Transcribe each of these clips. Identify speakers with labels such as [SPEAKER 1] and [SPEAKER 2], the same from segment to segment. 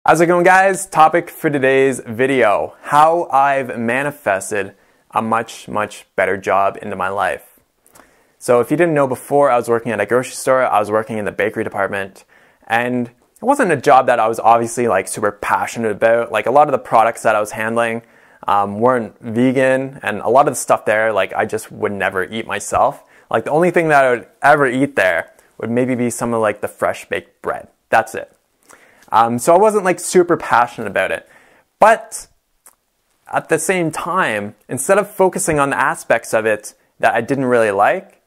[SPEAKER 1] How's it going, guys? Topic for today's video, how I've manifested a much better job into my life. So if you didn't know before, I was working at a grocery store, I was working in the bakery department, and it wasn't a job that I was obviously like super passionate about. Like a lot of the products that I was handling weren't vegan, and a lot of the stuff there, like I just would never eat myself. Like the only thing that I would ever eat there would maybe be some of like the fresh baked bread. That's it. So I wasn't like super passionate about it. But at the same time, instead of focusing on the aspects of it that I didn't really like,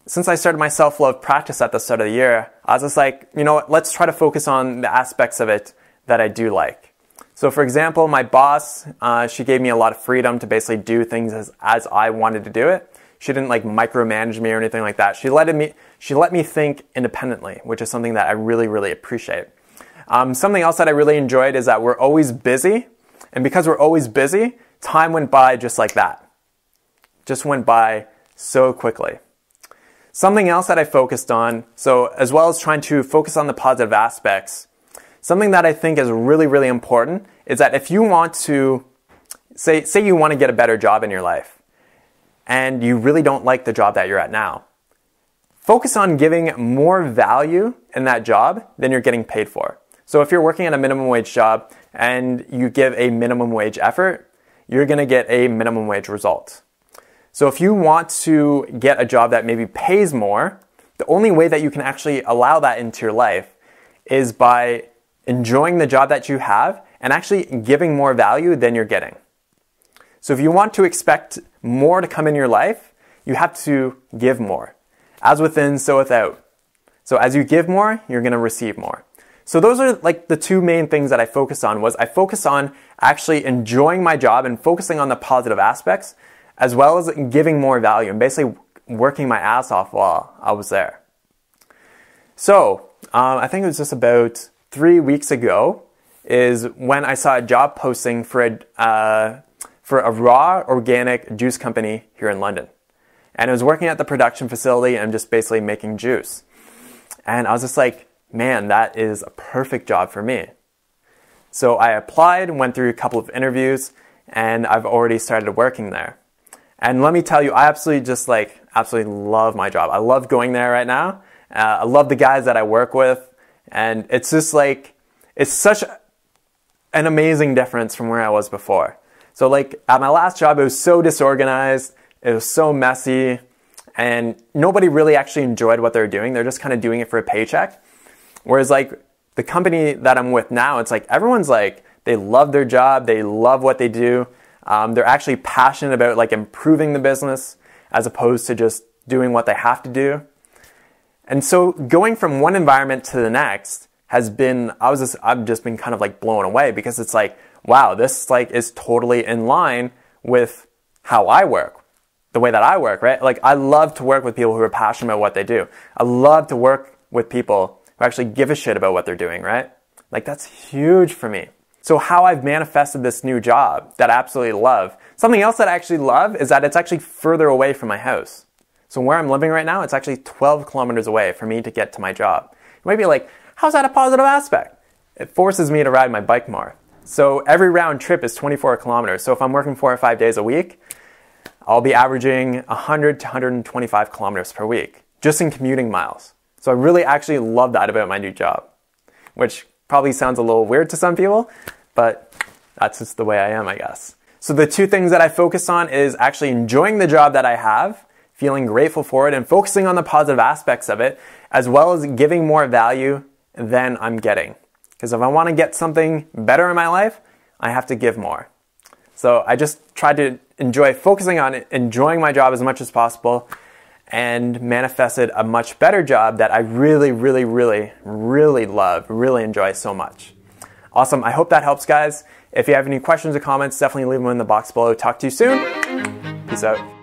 [SPEAKER 1] since I started my self-love practice at the start of the year, I was just like, you know what, let's try to focus on the aspects of it that I do like. So for example, my boss, she gave me a lot of freedom to basically do things as I wanted to do it. She didn't like micromanage me or anything like that. She let me think independently, which is something that I really appreciate. Something else that I really enjoyed is that we're always busy. And because we're always busy, time went by just like that. Just went by so quickly. Something else that I focused on, so as well as trying to focus on the positive aspects, something that I think is really important is that if you want to, say you want to get a better job in your life, and you really don't like the job that you're at now, focus on giving more value in that job than you're getting paid for. So if you're working at a minimum wage job and you give a minimum wage effort, you're going to get a minimum wage result. So if you want to get a job that maybe pays more, the only way that you can actually allow that into your life is by enjoying the job that you have and actually giving more value than you're getting. So if you want to expect more to come in your life, you have to give more. As within, so without. So as you give more, you're going to receive more. So those are like the two main things that I focused on. Was I focused on actually enjoying my job and focusing on the positive aspects, as well as giving more value and basically working my ass off while I was there. So I think it was just about 3 weeks ago is when I saw a job posting for a raw organic juice company here in London. And I was working at the production facility and just basically making juice. And I was just like, man, that is a perfect job for me. So I applied, went through a couple of interviews, and I've already started working there. And let me tell you, I absolutely love my job. I love going there right now. I love the guys that I work with. And it's just like, it's such an amazing difference from where I was before. So like at my last job, it was so disorganized. It was so messy. And nobody really actually enjoyed what they were doing. They're just kind of doing it for a paycheck. Whereas like the company that I'm with now, it's like everyone's like, they love their job, they love what they do. They're actually passionate about like improving the business as opposed to just doing what they have to do. And so going from one environment to the next has been, I've just been kind of like blown away because it's like, wow, this like is totally in line with how I work, the way that I work, right? Like I love to work with people who are passionate about what they do. I love to work with people who actually give a shit about what they're doing, right? Like that's huge for me. So how I've manifested this new job that I absolutely love. Something else that I actually love is that it's actually further away from my house. So where I'm living right now, it's actually 12 kilometers away for me to get to my job. You might be like, how's that a positive aspect? It forces me to ride my bike more. So every round trip is 24 kilometers. So if I'm working 4 or 5 days a week, I'll be averaging 100 to 125 kilometers per week, just in commuting miles. So I really actually love that about my new job, which probably sounds a little weird to some people, but that's just the way I am, I guess. So the two things that I focus on is actually enjoying the job that I have, feeling grateful for it, and focusing on the positive aspects of it, as well as giving more value than I'm getting. Because if I want to get something better in my life, I have to give more. So I just try to focusing on it, enjoying my job as much as possible, and manifested a much better job that I really love, really enjoy so much. Awesome. I hope that helps, guys. If you have any questions or comments, definitely leave them in the box below. Talk to you soon. Peace out.